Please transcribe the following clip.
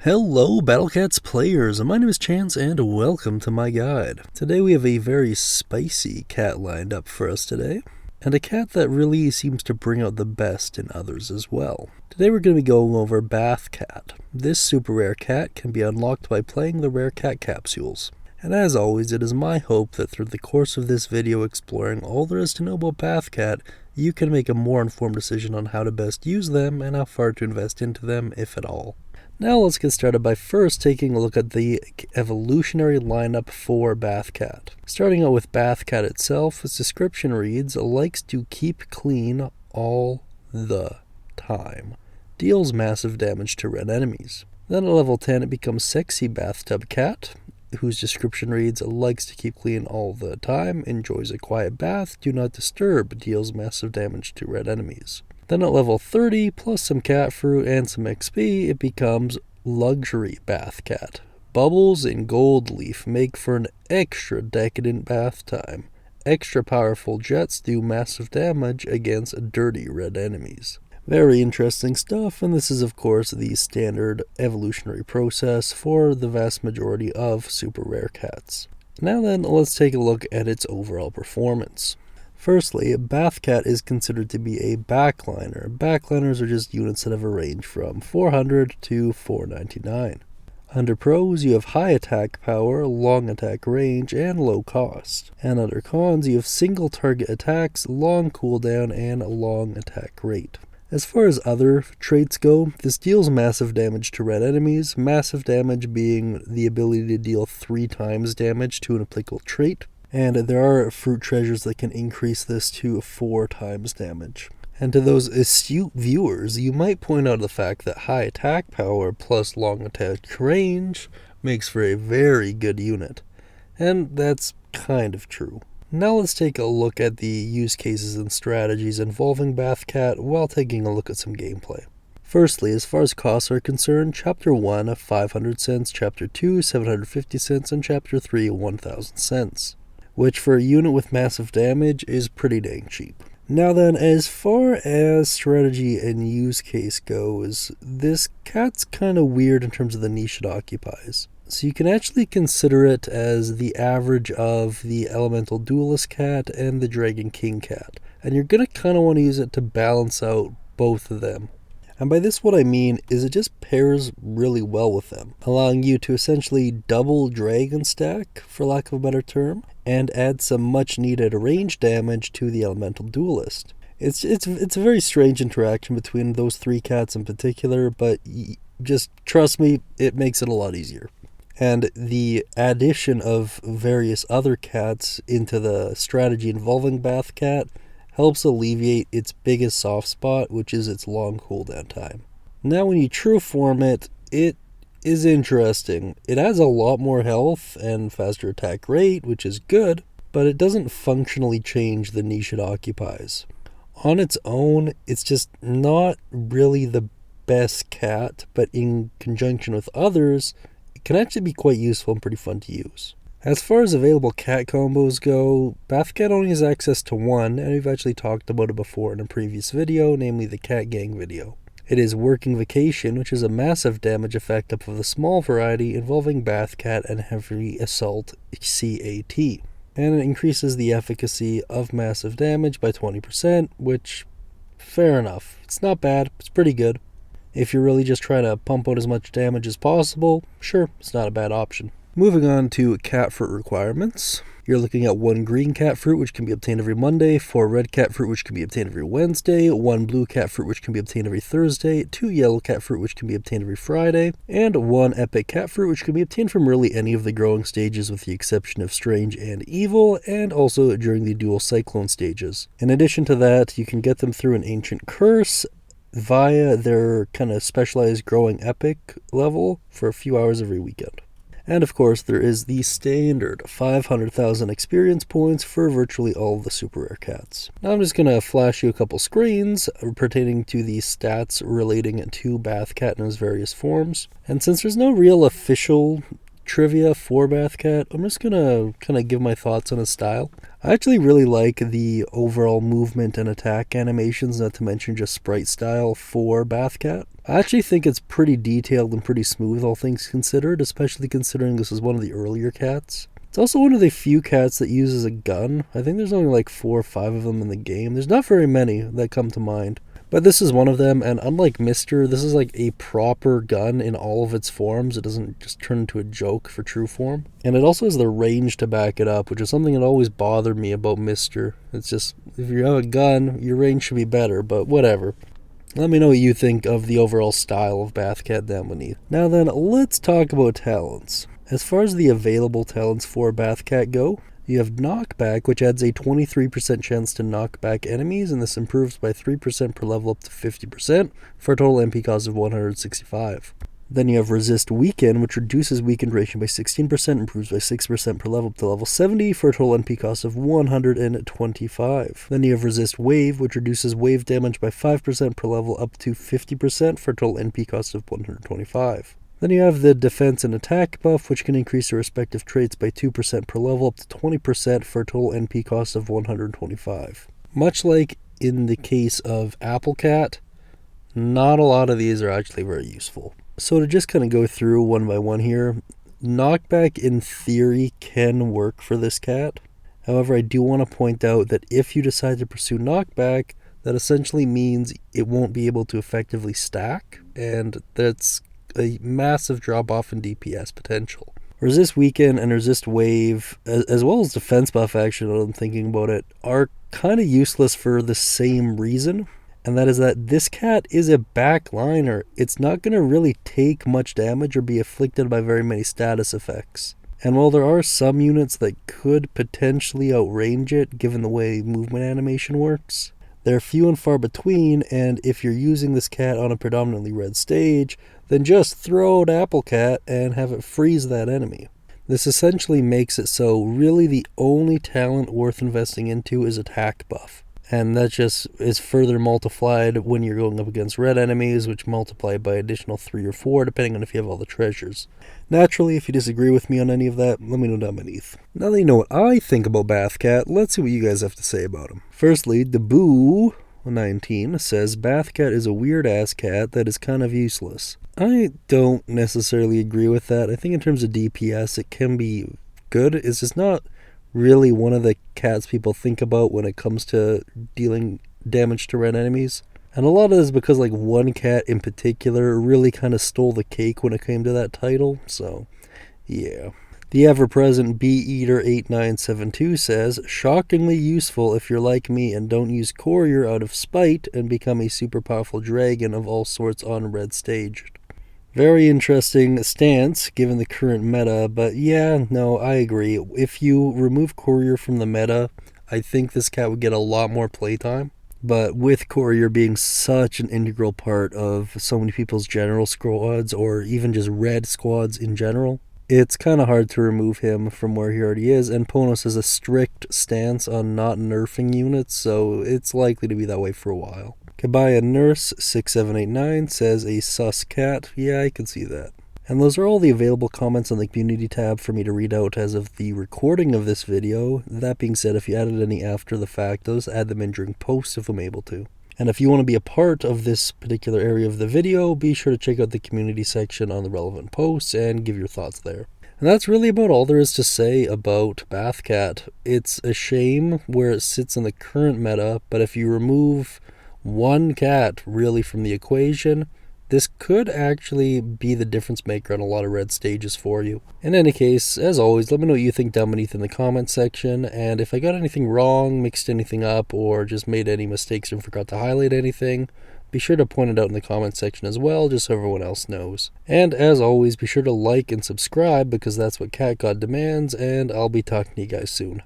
Hello Battlecats players, my name is Chance and welcome to my guide. Today we have a very spicy cat lined up for us today, and a cat that really seems to bring out the best in others as well. Today we're going to be going over Bath Cat. This super rare cat can be unlocked by playing the rare cat capsules. And as always, it is my hope that through the course of this video exploring all there is to know about Bath Cat, you can make a more informed decision on how to best use them and how far to invest into them, if at all. Now let's get started by first taking a look at the evolutionary lineup for Bath Cat. Starting out with Bath Cat itself, its description reads, likes to keep clean all the time. Deals massive damage to red enemies. Then at level 10 it becomes Sexy Bathtub Cat, whose description reads, likes to keep clean all the time, enjoys a quiet bath, do not disturb, deals massive damage to red enemies. Then at level 30, plus some cat fruit and some XP, it becomes Luxury Bath Cat. Bubbles and gold leaf make for an extra decadent bath time. Extra powerful jets do massive damage against dirty red enemies. Very interesting stuff, and this is of course the standard evolutionary process for the vast majority of super rare cats. Now then, let's take a look at its overall performance. Firstly, Bath Cat is considered to be a backliner. Backliners are just units that have a range from 400 to 499. Under pros, you have high attack power, long attack range, and low cost. And under cons, you have single target attacks, long cooldown, and long attack rate. As far as other traits go, this deals massive damage to red enemies, massive damage being the ability to deal 3 times damage to an applicable trait. And there are fruit treasures that can increase this to 4 times damage. And to those astute viewers, you might point out the fact that high attack power plus long attack range makes for a very good unit. And that's kind of true. Now let's take a look at the use cases and strategies involving Bath Cat while taking a look at some gameplay. Firstly, as far as costs are concerned, Chapter 1, 500 cents, Chapter 2, 750 cents, and Chapter 3, 1000 cents. Which for a unit with massive damage is pretty dang cheap. Now then, as far as strategy and use case goes, this cat's kind of weird in terms of the niche it occupies. So you can actually consider it as the average of the Elemental Duelist cat and the Dragon King cat. And you're going to kind of want to use it to balance out both of them. And by this what I mean is it just pairs really well with them, allowing you to essentially double dragon stack, for lack of a better term, and add some much needed range damage to the Elemental Duelist. It's a very strange interaction between those 3 cats in particular, but just trust me, it makes it a lot easier. And the addition of various other cats into the strategy involving Bath Cat helps alleviate its biggest soft spot, which is its long cooldown time. Now when you true form it, it is interesting. It has a lot more health and faster attack rate, which is good, but it doesn't functionally change the niche it occupies. On its own, it's just not really the best cat, but in conjunction with others, it can actually be quite useful and pretty fun to use. As far as available cat combos go, Bath Cat only has access to one, and we've actually talked about it before in a previous video, namely the Cat Gang video. It is Working Vacation, which is a massive damage effect up of the small variety involving Bath Cat and Heavy Assault CAT. And it increases the efficacy of massive damage by 20%, which, fair enough. It's not bad, it's pretty good. If you're really just trying to pump out as much damage as possible, sure, it's not a bad option. Moving on to cat fruit requirements. You're looking at 1 green cat fruit, which can be obtained every Monday, 4 red cat fruit, which can be obtained every Wednesday, 1 blue cat fruit, which can be obtained every Thursday, 2 yellow cat fruit, which can be obtained every Friday, and 1 epic cat fruit, which can be obtained from really any of the growing stages with the exception of Strange and Evil, and also during the dual cyclone stages. In addition to that, you can get them through an ancient curse via their kind of specialized growing epic level for a few hours every weekend. And of course, there is the standard 500,000 experience points for virtually all of the super rare cats. Now I'm just going to flash you a couple screens pertaining to the stats relating to Bath Cat in its various forms. And since there's no real official trivia for Bath Cat, I'm just going to kind of give my thoughts on his style. I actually really like the overall movement and attack animations, not to mention just sprite style for Bath Cat. I actually think it's pretty detailed and pretty smooth, all things considered, especially considering this is one of the earlier cats. It's also one of the few cats that uses a gun. I think there's only like 4 or 5 of them in the game. There's not very many that come to mind. But this is one of them, and unlike Mr., this is like a proper gun in all of its forms. It doesn't just turn into a joke for true form. And it also has the range to back it up, which is something that always bothered me about Mr. It's just, if you have a gun, your range should be better, but whatever. Let me know what you think of the overall style of Bathcat down beneath. Now then, let's talk about talents. As far as the available talents for Bathcat go, you have Knockback, which adds a 23% chance to knock back enemies, and this improves by 3% per level up to 50%, for a total MP cost of 165. Then you have Resist Weaken, which reduces weakened duration by 16%, improves by 6% per level up to level 70, for a total MP cost of 125. Then you have Resist Wave, which reduces wave damage by 5% per level up to 50%, for a total NP cost of 125. Then you have the Defense and Attack buff, which can increase their respective traits by 2% per level up to 20%, for a total NP cost of 125. Much like in the case of Applecat, not a lot of these are actually very useful. So to just kind of go through one by one here, Knockback in theory can work for this cat. However, I do want to point out that if you decide to pursue Knockback, that essentially means it won't be able to effectively stack, and that's a massive drop off in DPS potential. Resist Weaken and Resist Wave, as well as Defense buff action, I'm thinking about it, are kind of useless for the same reason. And that is that this cat is a backliner. It's not going to really take much damage or be afflicted by very many status effects. And while there are some units that could potentially outrange it, given the way movement animation works, they're few and far between, and if you're using this cat on a predominantly red stage, then just throw out Applecat and have it freeze that enemy. This essentially makes it so really the only talent worth investing into is attack buff. And that just is further multiplied when you're going up against red enemies, which multiply by additional 3 or 4, depending on if you have all the treasures. Naturally, if you disagree with me on any of that, let me know down beneath. Now that you know what I think about Bathcat, let's see what you guys have to say about him. Firstly, Deboo19 says, Bathcat is a weird-ass cat that is kind of useless. I don't necessarily agree with that. I think in terms of DPS, it can be good. It's just not really one of the cats people think about when it comes to dealing damage to red enemies. And a lot of this is because like one cat in particular really kind of stole the cake when it came to that title, so yeah. The ever-present BeEater8972 says, shockingly useful if you're like me and don't use Courier out of spite and become a super powerful dragon of all sorts on red stage. Very interesting stance given the current meta, but yeah, no, I agree. If you remove Courier from the meta, I think this cat would get a lot more playtime. But with Courier being such an integral part of so many people's general squads, or even just red squads in general, it's kind of hard to remove him from where he already is, and Ponos has a strict stance on not nerfing units, so it's likely to be that way for a while. Kabaya Nurse 6789 says a sus cat. Yeah, I can see that. And those are all the available comments on the community tab for me to read out as of the recording of this video. That being said, if you added any after the fact, those add them in during post if I'm able to. And if you want to be a part of this particular area of the video, be sure to check out the community section on the relevant posts and give your thoughts there. And that's really about all there is to say about Bathcat. It's a shame where it sits in the current meta, but if you remove one cat really from the equation, this could actually be the difference maker on a lot of red stages for you. In any case, as always, let me know what you think down beneath in the comment section, and if I got anything wrong, mixed anything up, or just made any mistakes and forgot to highlight anything, be sure to point it out in the comment section as well, just so everyone else knows. And as always, be sure to like and subscribe because that's what Cat God demands, and I'll be talking to you guys soon.